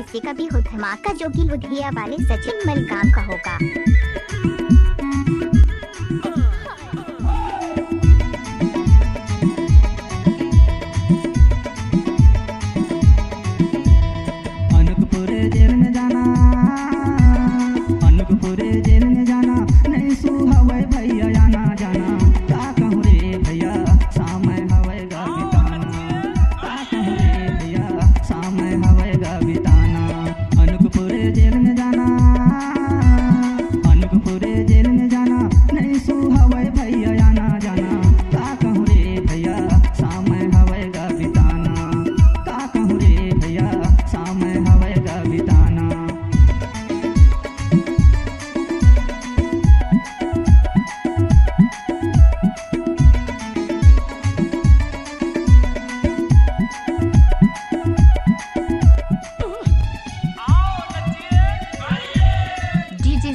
किसी का भी हो धमाका जोगी लुधिया वाले सचिन मलकाम का होगा।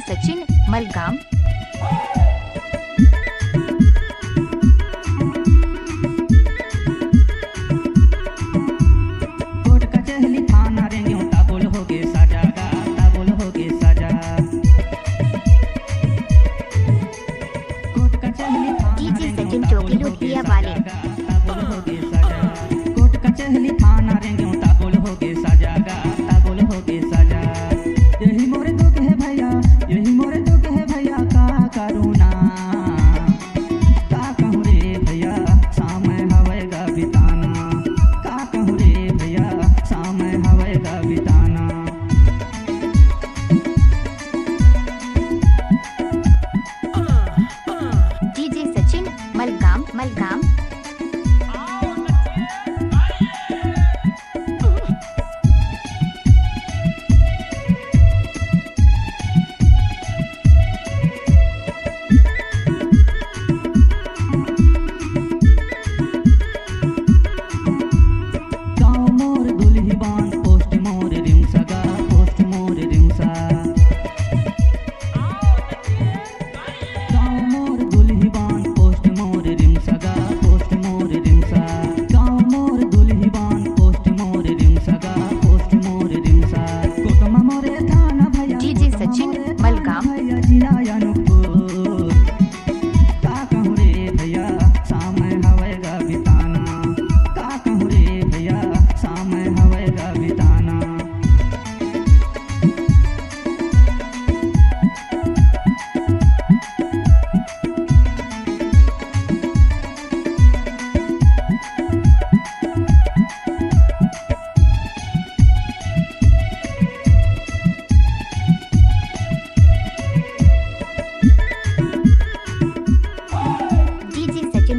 सचिन मलकाम। कोर्ट कचहरी थाना रेंगे ताबुल होगे सजागा, ताबुल होगे सजा। कोर्ट कचहरी डीजे सचिन जोगी लुधिया वाले ताबुल होगे सजा। कोर्ट कचहरी थाना रेंगे ताबुल होगे सजागा, ताबुल होगे सजा। यही मोरे दुख है भैया, यही मोरे दुख है भैया, का करुणा का कहूँ रे भैया, सामय हवेगा बिताना, का कहूँ रे भैया, सामय हवेगा बिताना। डीजे सचिन मलकाम मलकाम।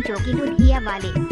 जोगी लुधिया वाले।